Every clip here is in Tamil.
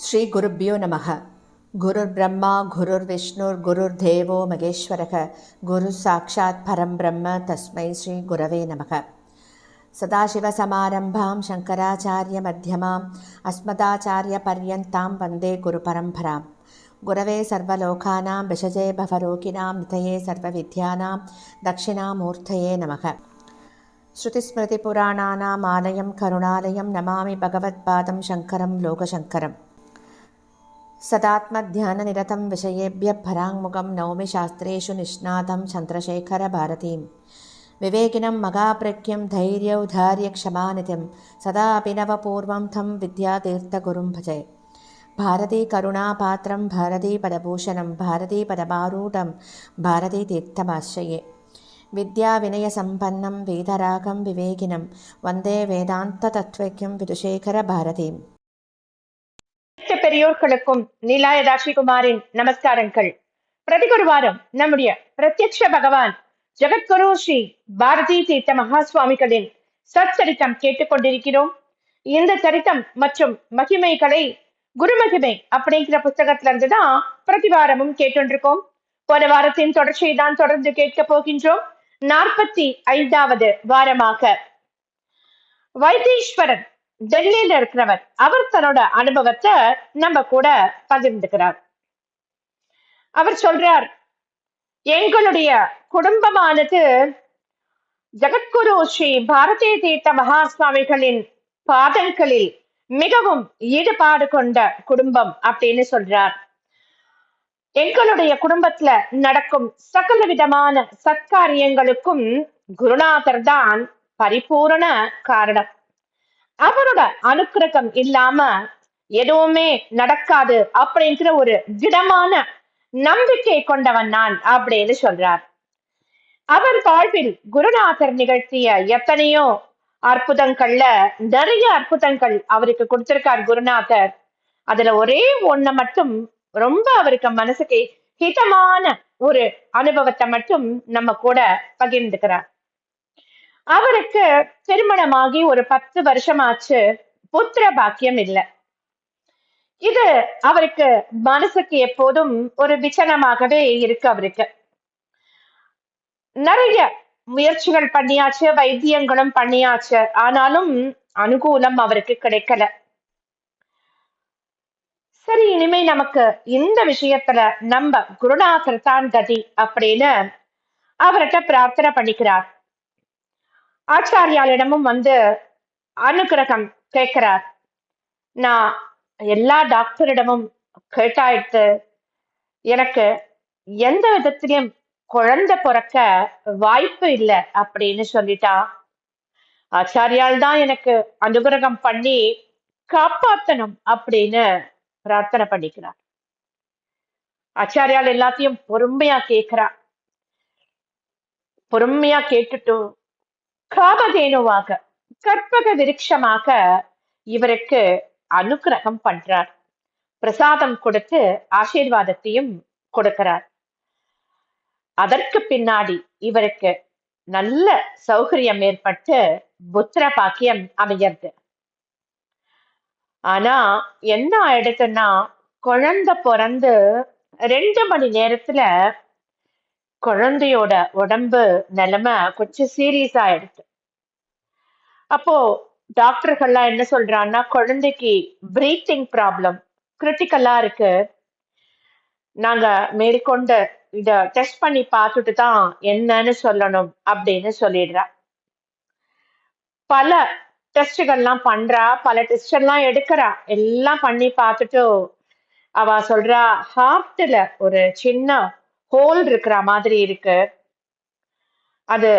ஸ்ரீ குருப்யோ நமக. குருர் பிரம்மா குருர் விஷ்ணுர் குருர் தேவோ மகேஸ்வரக குரு சாட்சாத் பரம் பிரம்ம தஸ்மை ஸ்ரீ குரவே நமக. சதாசிவசமாரம்பாம் சங்கராச்சாரிய மத்தியமாம் அஸ்மதாச்சாரிய பர்யந்தாம் வந்தே குரு பரம்பராம். குரவே சர்வலோகானாம் விஷஜே பவரோகிணாம் நிதயே சர்வவித்யானாம் தட்சிணாமூர்த்தயே நமக. ஸ்ருதிஸ்மிருதிபுராணானாம் ஆலயம் கருணாலயம் நமாமி பகவத்பாதம் சங்கரம் லோகசங்கரம். सदात्मध्याननिरतं विषयेभ्यः पराङ्मुखं नौमि शास्त्रेषु निष्णातं चन्द्रशेखरभारतीं विवेकिनं मगाप्रज्ञं धैर्यौधार्यक्षमानिधिं सदा अभिनवपूर्वं तं विद्यातीर्थगुरुं भजे. भारतीकरुणापात्रं भारतीपदभूषणं भारतीपदमारूढं भारतीतीर्थमाश्रये. विद्याविनयसम्पन्नं वेदरागं विवेकिनं वन्दे वेदान्ततत्त्वज्ञं विदुशेखरभारतीम्. பெரியோர்களுக்கும் நீலாயதாட்சிகுமாரின் நமஸ்காரங்கள். பிரதிகொரு வாரம் நம்முடைய பிரத்யக்ஷ பகவான் ஜெகத்குரு ஸ்ரீ பாரதி தீர்த்த மகாசுவாமிகளின் சச்சரித்தம் கேட்டுக்கொண்டிருக்கிறோம். இந்த சரித்தம் மற்றும் மகிமைகளை குருமகிமை அப்படிங்கிற புத்தகத்துல இருந்துதான் பிரதிவாரமும் கேட்டுருக்கோம். போன வாரத்தின் தொடர்ச்சியை தான் தொடர்ந்து கேட்க போகின்றோம். 45வது வாரமாக வைத்தீஸ்வரன் டெல்லியில இருக்கிறவர் அவர் தன்னோட அனுபவத்தை நம்ம கூட பகிர்ந்துக்கிறார். அவர் சொல்றார், எங்களுடைய குடும்பமானது ஜெகத்குரு ஸ்ரீ பாரதி தீர்த்த மகாசுவாமிகளின் பாதங்களில் மிகவும் ஈடுபாடு கொண்ட குடும்பம் அப்படின்னு சொல்றார். எங்களுடைய குடும்பத்துல நடக்கும் சகல விதமான சத்காரியங்களுக்கும் குருநாதர் தான் பரிபூரண காரணம். அவரோட அனுக்கிரகம் இல்லாம எதுவுமே நடக்காது அப்படிங்கிற ஒரு திடமான நம்பிக்கை கொண்டவன் நான் அப்படின்னு சொல்றார். அவர் வாழ்வில் குருநாதர் நிகழ்த்திய எத்தனையோ அற்புதங்கள்ல நிறைய அற்புதங்கள் அவருக்கு கொடுத்திருக்கார் குருநாதர். அதுல ஒரே ஒண்ண மட்டும் ரொம்ப அவருக்கு மனசுக்கு ஹிதமான ஒரு அனுபவத்தை மட்டும் நம்ம கூட பகிர்ந்துக்கிறார். அவருக்கு திருமணமாகி ஒரு 10 வருஷமாச்சு, புத்திர பாக்கியம் இல்லை. இது அவருக்கு மனசுக்கு எப்போதும் ஒரு விசனமாகவே இருக்கு. அவருக்கு நிறைய முயற்சிகள் பண்ணியாச்சு, வைத்தியங்களும் பண்ணியாச்சு, ஆனாலும் அனுகூலம் அவருக்கு கிடைக்கல. சரி, இனிமே நமக்கு இந்த விஷயத்துல நம்ம குருநாதர் தான் கதி அப்படின்னு அவர்கிட்ட பிரார்த்தனை பண்ணிக்கிறார். ஆச்சாரியாலிடமும் வந்து அனுகிரகம் கேட்கிறார். நான் எல்லா டாக்டரிடமும் கேட்டாயிட்டு எனக்கு எந்த விதத்திலையும் குழந்தை பிறக்க வாய்ப்பு இல்லை அப்படின்னு சொல்லிட்டா. ஆச்சாரியால் தான் எனக்கு அனுகிரகம் பண்ணி காப்பாத்தணும் அப்படின்னு பிரார்த்தனை பண்ணிக்கிறார். ஆச்சாரியால் எல்லாத்தையும் பொறுமையா கேட்கிறா. பொறுமையா கேட்டுட்டு காமதேனுவாக கற்பக விருட்சமாக இவருக்கு அனுகிரகம் பண்றார். பிரசாதம் கொடுத்து ஆசீர்வாதத்தையும் கொடுக்கிறார். அதற்கு பின்னாடி இவருக்கு நல்ல சௌகரியம் ஏற்பட்டு புத்திர பாக்கியம் அமைகிறது. ஆனா என்ன ஆயிடுதுன்னா, குழந்தை பிறந்து 2 மணி நேரத்துல குழந்தையோட உடம்பு நிலைமை கொஞ்சம் சீரியஸ் ஆயிடுச்சு. அப்போ டாக்டர்கள்லாம் என்ன சொல்றாங்கன்னா, குழந்தைக்கு பிரீத்திங் ப்ராப்ளம் கிரிட்டிக்கலா இருக்கு, நாங்க மேற்கொண்டு இத டெஸ்ட் பண்ணி பார்த்துட்டு தான் என்னன்னு சொல்லணும் அப்படின்னு சொல்லிடுறா. பல டெஸ்டுகள்லாம் பண்றா, பல டெஸ்ட் எல்லாம் எடுக்கிறா. எல்லாம் பண்ணி பார்த்துட்டு அவ சொல்றா, ஹார்ட்ல ஒரு சின்ன ஹோல் இருக்கிற மாதிரி இருக்கு, அது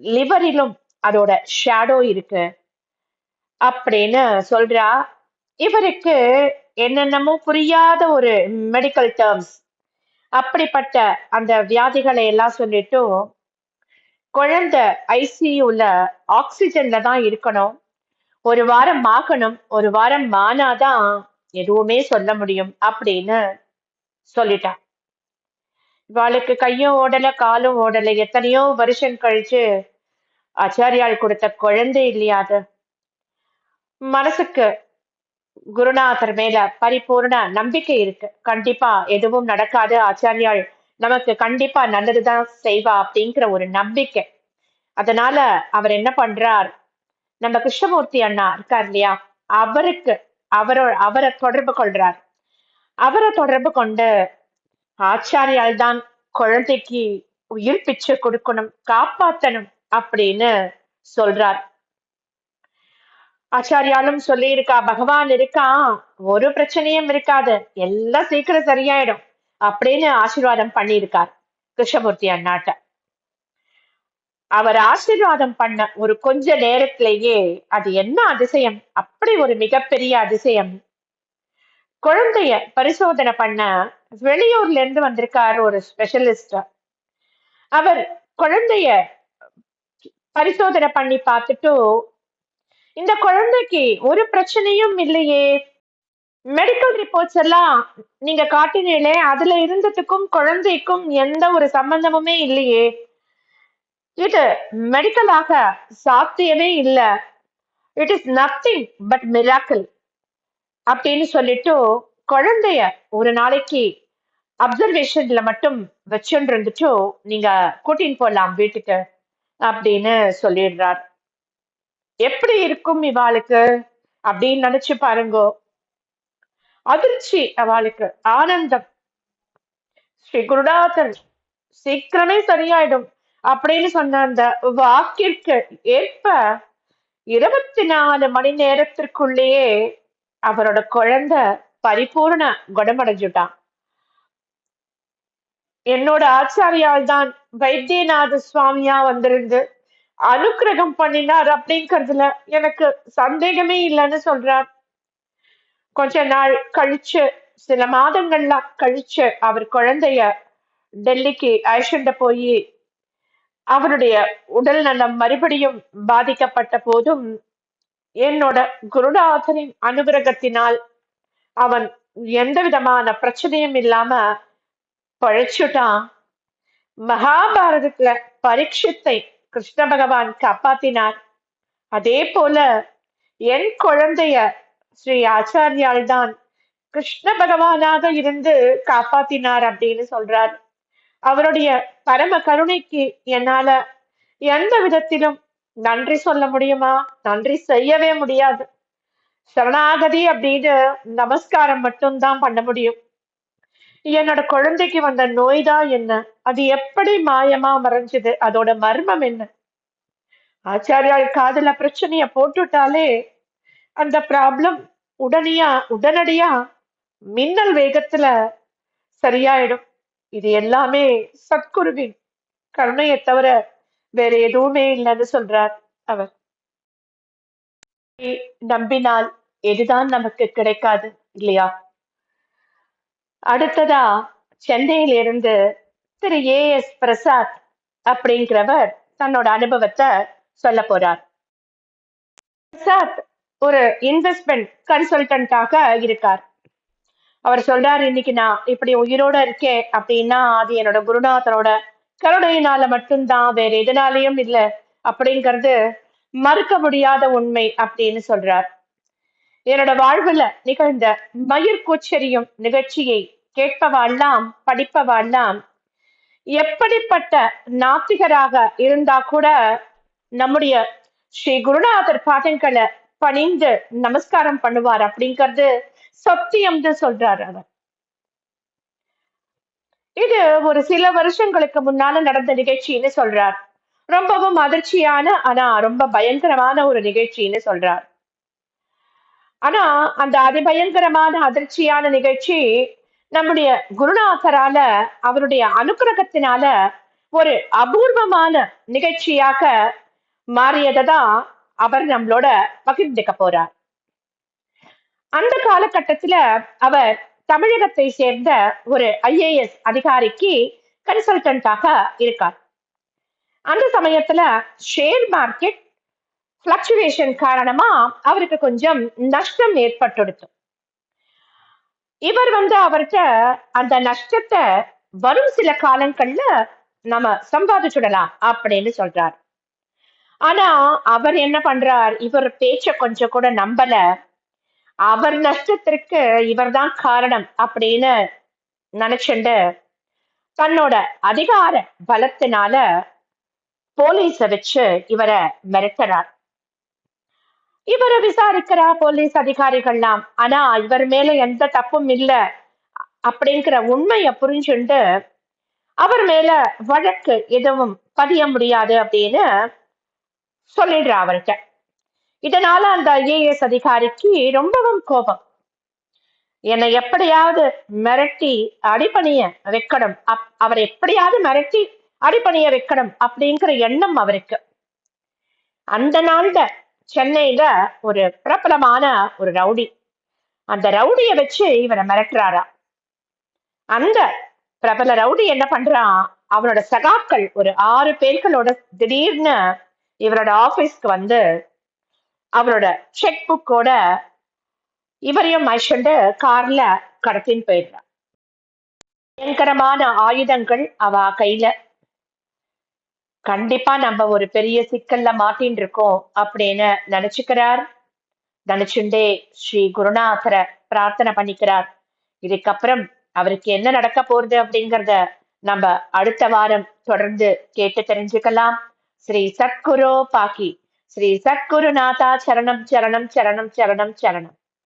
லிவரிலும் அதோட ஷேடோ இருக்கு அப்படின்னு சொல்றா. இவருக்கு என்னென்னமோ புரியாத ஒரு மெடிக்கல் டேர்ம்ஸ், அப்படிப்பட்ட அந்த வியாதிகளை எல்லாம் சொல்லிட்டு, குழந்தை ஐசியூல ஆக்சிஜன்ல தான் இருக்கணும், 1 வாரம் ஆகணும், 1 வாரம் ஆனாதான் எதுவுமே சொல்ல முடியும் அப்படின்னு சொல்லிட்டா. இவாளுக்கு கையும் ஓடல காலும் ஓடல. எத்தனையோ வருஷம் கழிச்சு ஆச்சாரியால் கொடுத்த குழந்தை இல்லையா அது. மனசுக்கு குருநாதர் மேல பரிபூர்ண நம்பிக்கை இருக்கு. கண்டிப்பா எதுவும் நடக்காது, ஆச்சாரியாள் நமக்கு கண்டிப்பா நல்லதுதான் செய்வா அப்படிங்கிற ஒரு நம்பிக்கை. அதனால அவர் என்ன பண்றார், நம்ம கிருஷ்ணமூர்த்தி அண்ணா இருக்கார் இல்லையா, அவருக்கு அவரை தொடர்பு கொள்றார். அவரை தொடர்பு கொண்டு ஆச்சாரியால் தான் குழந்தைக்கு உயிர் பிச்சை கொடுக்கணும், காப்பாத்தணும் அப்படின்னு சொல்றார். ஆச்சாரியாலும் சொல்லி இருக்கா, பகவான் இருக்கான், ஒரு பிரச்சனையும் இருக்காது, எல்லாம் சீக்கிரம் சரியாயிடும் அப்படின்னு ஆசீர்வாதம் பண்ணியிருக்கார் கிருஷ்ணமூர்த்தி அண்ணாட்ட. அவர் ஆசீர்வாதம் பண்ண ஒரு கொஞ்ச நேரத்திலேயே அது என்ன அதிசயம், அப்படி ஒரு மிகப்பெரிய அதிசயம். குழந்தைய பரிசோதனை பண்ண வெளியூர்ல இருந்து வந்திருக்காரு ஒரு ஸ்பெஷலிஸ்ட். அவர் குழந்தைய பரிசோதனை பண்ணி பார்த்துட்டு, இந்த குழந்தைக்கு ஒரு பிரச்சனையும் இல்லையே, மெடிக்கல் ரிப்போர்ட்ஸ் எல்லாம் நீங்க காட்டினீங்களே, அதுல இருந்ததுக்கும் குழந்தைக்கும் எந்த ஒரு சம்பந்தமுமே இல்லையே, இது மெடிக்கலாக சாத்தியமே இல்ல, it is nothing but miracle அப்படின்னு சொல்லிட்டு குழந்தைய ஒரு நாளைக்கு அப்சர்வேஷன்ல மட்டும் வச்சுட்டு இருந்துட்டு நீங்க கூட்டின்னு போலாம் வீட்டுக்கு அப்படின்னு சொல்லிடுறார். எப்படி இருக்கும் இவாளுக்கு அப்படின்னு நினைச்சு பாருங்க. அதிர்ச்சி அவளுக்கு, ஆனந்தம். ஸ்ரீ குருநாதன் சீக்கிரமே சரியாயிடும் அப்படின்னு சொன்ன அந்த வாக்கிற்கு ஏற்ப 24 மணி நேரத்திற்குள்ளேயே அவரோட குழந்தை பரிபூர்ண குணமடைஞ்சுட்டான். என்னோட ஆச்சாரியால் தான் வைத்தியநாத சுவாமியா வந்திருந்து அனுக்கிரகம் பண்ணினார் அப்படிங்கறதுல எனக்கு சந்தேகமே இல்லைன்னு சொல்றார். கொஞ்ச நாள் கழிச்சு, சில மாதங்கள்லாம் கழிச்சு அவர் குழந்தைய டெல்லிக்கு அழைச்சிட்டு போய் அவருடைய உடல் நலம் மறுபடியும் பாதிக்கப்பட்ட போதும் என்னோட குருநாதரின் அனுகிரகத்தினால் அவன் எந்த விதமான பிரச்சனையும் இல்லாம பழைச்சுட்டான். மகாபாரதத்துல பரீட்சித்தை கிருஷ்ண பகவான் காப்பாத்தினார். அதே போல என் குழந்தைய ஸ்ரீ ஆச்சாரியால் தான் கிருஷ்ண பகவானாக இருந்து காப்பாத்தினார் அப்படின்னு சொல்றார். அவருடைய பரம கருணைக்கு என்னால எந்த விதத்திலும் நன்றி சொல்ல முடியுமா? நன்றி செய்யவே முடியாது. சரணாகதி அப்படின்னு நமஸ்காரம் மட்டும்தான் பண்ண முடியும். என்னோட குழந்தைக்கு வந்த நோய் தான் என்ன, அது எப்படி மாயமா மறைஞ்சது, அதோட மர்மம் என்ன? ஆச்சாரியால் காதுல பிரச்சனைய போட்டுட்டாலே அந்த ப்ராப்ளம் உடனடியா மின்னல் வேகத்துல சரியாயிடும். இது எல்லாமே சத்குருவின் கருணையை தவிர வேற எதுவுமே இல்லைன்னு சொல்றார் அவர். நம்பினால் எதுதான் நமக்கு கிடைக்காது இல்லையா? அடுத்ததா சென்னையில இருந்து திரு ஏ.எஸ். பிரசாத் அப்படிங்கிறவர் தன்னோட அனுபவத்தை சொல்ல போறார். பிரசாத் ஒரு இன்வெஸ்ட்மெண்ட் கன்சல்டன்டாக இருக்கார். அவர் சொல்றாரு, இன்னைக்கு நான் இப்படி உயிரோட இருக்கேன் அப்படின்னா அது என்னோட குருநாதரோட கருணையினால மட்டும்தான், வேற எதனாலையும் இல்லை அப்படிங்கிறது மறுக்க முடியாத உண்மை அப்படின்னு சொல்றார். என்னோட வாழ்வுல நிகழ்ந்த மயிர் கூச்சரியும் நிகழ்ச்சியை கேட்பவாள்லாம் படிப்பவாள்லாம் எப்படிப்பட்ட நாத்திகராக இருந்தா கூட நம்முடைய ஸ்ரீ குருநாதர் பாதங்களை பணிந்து நமஸ்காரம் பண்ணுவார் அப்படிங்கிறது சத்தியம்னு சொல்றாரு அவர். இது ஒரு சில வருஷங்களுக்கு முன்னால நடந்த நிகழ்ச்சின்னு சொல்றார். ரொம்பவும் அதிர்ச்சியான ஆனா ரொம்ப பயங்கரமான ஒரு நிகழ்ச்சின்னு சொல்றார். ஆனா அந்த அதிபயங்கரமான அதிர்ச்சியான நிகழ்ச்சி நம்முடைய குருநாதரால, அவருடைய அனுக்கிரகத்தினால ஒரு அபூர்வமான நிகழ்ச்சியாக மாறியதான் அவர் நம்மளோட பகிர்ந்துக்க போறார். அந்த காலகட்டத்துல அவர் தமிழகத்தை சேர்ந்த ஒரு IAS அதிகாரிக்கு கன்சல்டன்டாக இருக்கார். அந்த சமயத்துல ஷேர் மார்க்கெட் பிளக்சுவேஷன் காரணமா அவருக்கு கொஞ்சம் நஷ்டம் ஏற்பட்டுடுத்து. இவர் அவர்கிட்ட அந்த நஷ்டத்தை வரும் சில காலங்கள்ல நம்ம சம்பாதிச்சுடலாம் அப்படின்னு சொல்றார். ஆனா அவர் என்ன பண்றார், இவர் பேச்ச கொஞ்சம் கூட நம்பல. அவர் நஷ்டத்திற்கு இவர்தான் காரணம் அப்படின்னு நினைச்சுண்டு தன்னோட அதிகார பலத்தினால போலீஸ வச்சு இவரை மிரட்டுறார். இவரை விசாரிக்கிறா போலீஸ் அதிகாரிகள்லாம். ஆனா இவர் மேல எந்த தப்பும் இல்ல அப்படிங்கிற உண்மையை புரிஞ்சுண்டு அவர் மேல வழக்கு எதுவும் பதிய முடியாது அப்படின்னு சொல்லிடுறா அவர்கிட்ட. இதனால அந்த ஐஏஎஸ் அதிகாரிக்கு ரொம்பவும் கோபம். என்னை எப்படியாவது மிரட்டி அடிபணிய வைக்கணும், அவரை எப்படியாவது மிரட்டி அடிபணிய வைக்கணும் அப்படிங்கிற எண்ணம் அவருக்கு. அந்த நாள்ல சென்னையில ஒரு பிரபலமான ஒரு ரவுடி, அந்த ரவுடிய வச்சு இவரை மிரட்டுறாரா. அந்த பிரபல ரவுடி என்ன பண்றான், அவனோட சகாக்கள் ஒரு 6 பேர்களோட திடீர்னு இவரோட ஆபீஸ்க்கு வந்து அவரோட செக் புக்கோட இவரையும் மனுஷண்டு கார்ல கடத்தின்னு போயிடுறான். பயங்கரமான ஆயுதங்கள் அவ கையில. கண்டிப்பா நம்ம ஒரு பெரிய சிக்கல்ல மாட்டின்னு இருக்கோம் அப்படின்னு நினைச்சுக்கிறார். நினைச்சுண்டே ஸ்ரீ குருநாதரை பிரார்த்தனை பண்ணிக்கிறார். இதுக்கப்புறம் அவருக்கு என்ன நடக்க போறது அப்படிங்கறத நம்ம அடுத்த வாரம் தொடர்ந்து கேட்டு தெரிஞ்சுக்கலாம். ஸ்ரீ சத்குரு பாக்கி. ஸ்ரீ சத்குருநாதா சரணம் சரணம் சரணம் சரணம் சரணம்.